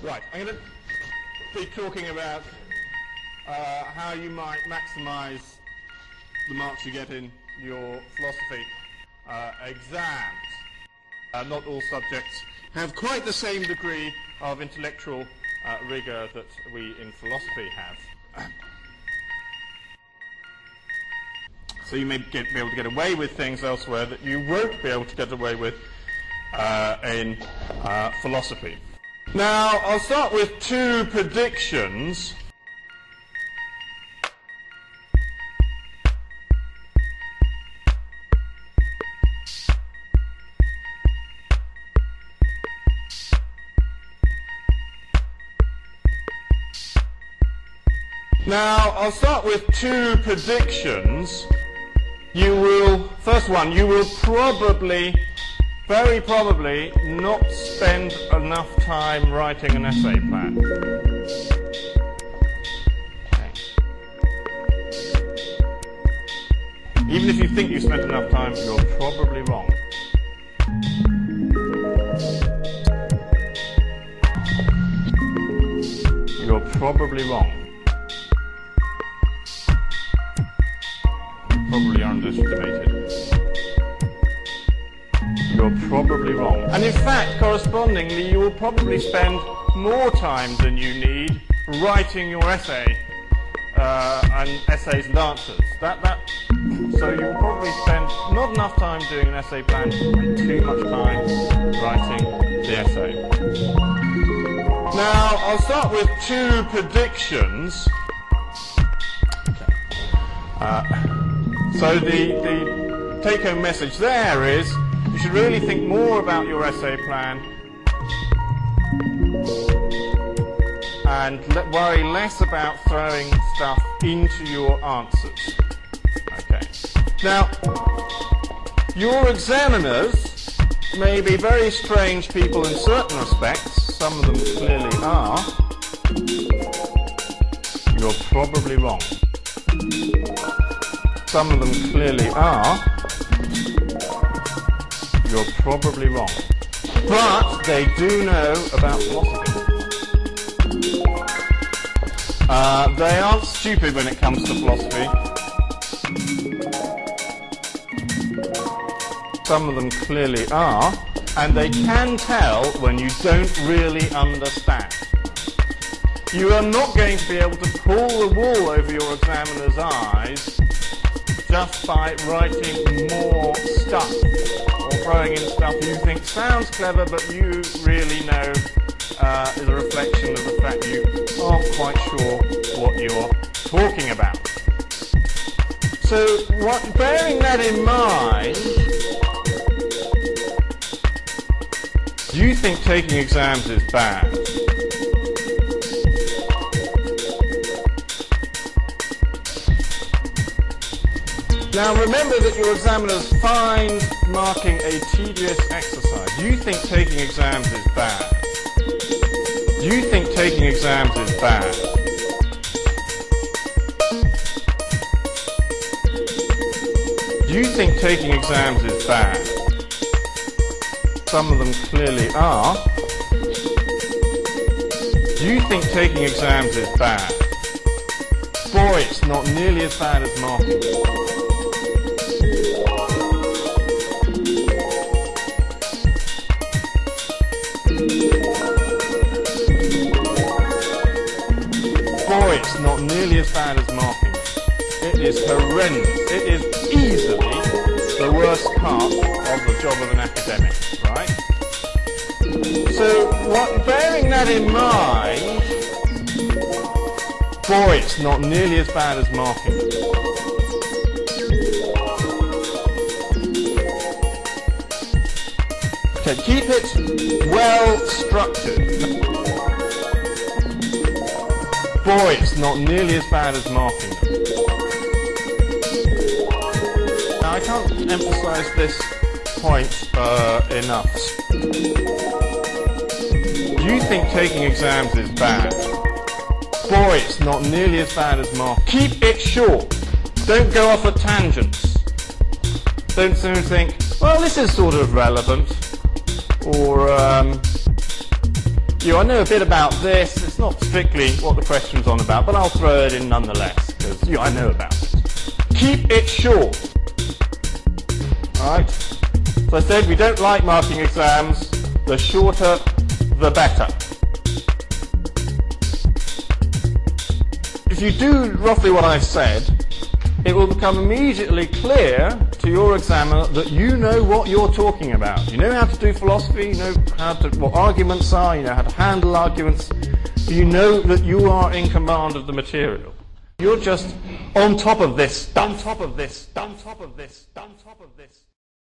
Right, I'm going to be talking about how you might maximize the marks you get in your philosophy exams. Not all subjects have quite the same degree of intellectual rigor that we in philosophy have. So you may be able to get away with things elsewhere that you won't be able to get away with in philosophy. Now, I'll start with two predictions. First one, you will probably, very probably, not spend enough time writing an essay plan. Okay. Even if you think you spent enough time, you're probably wrong. You're probably wrong. Probably underestimated. You're probably wrong. And in fact, correspondingly, you will probably spend more time than you need writing your essay and essays and answers. So you will probably spend not enough time doing an essay plan and too much time writing the essay. Now, I'll start with two predictions. So the take-home message there is you should really think more about your essay plan and worry less about throwing stuff into your answers. Okay. Now, your examiners may be very strange people in certain respects. Some of them clearly are. You're probably wrong. Some of them clearly are. You're probably wrong. But they do know about philosophy. They aren't stupid when it comes to philosophy. Some of them clearly are. And they can tell when you don't really understand. You are not going to be able to pull the wool over your examiner's eyes just by writing more stuff or throwing in stuff you think sounds clever but you really know is a reflection of the fact you aren't quite sure what you're talking about. So bearing that in mind, do you think taking exams is bad? Now remember that your examiners find marking a tedious exercise. Do you think taking exams is bad? Do you think taking exams is bad? Do you think taking exams is bad? Some of them clearly are. Do you think taking exams is bad? Boy, it's not nearly as bad as marking. Boy, it's not nearly as bad as marking. It is horrendous. It is easily the worst part of the job of an academic, right? So, bearing that in mind, boy, it's not nearly as bad as marking. Okay, keep it well structured. Boy, it's not nearly as bad as marking. Now, I can't emphasize this point enough. Do you think taking exams is bad? Boy, it's not nearly as bad as marking. Keep it short. Don't go off at tangents. Don't soon think, well, this is sort of relevant. Or I know a bit about this. It's not strictly what the question's on about, but I'll throw it in nonetheless, because I know about it. Keep it short. Alright? So I said we don't like marking exams. The shorter, the better. If you do roughly what I've said, it will become immediately clear to your examiner that you know what you're talking about. You know how to do philosophy, you know what arguments are, you know how to handle arguments, you know that you are in command of the material. You're just on top of this stuff. On top of this, on top of this, on top of this.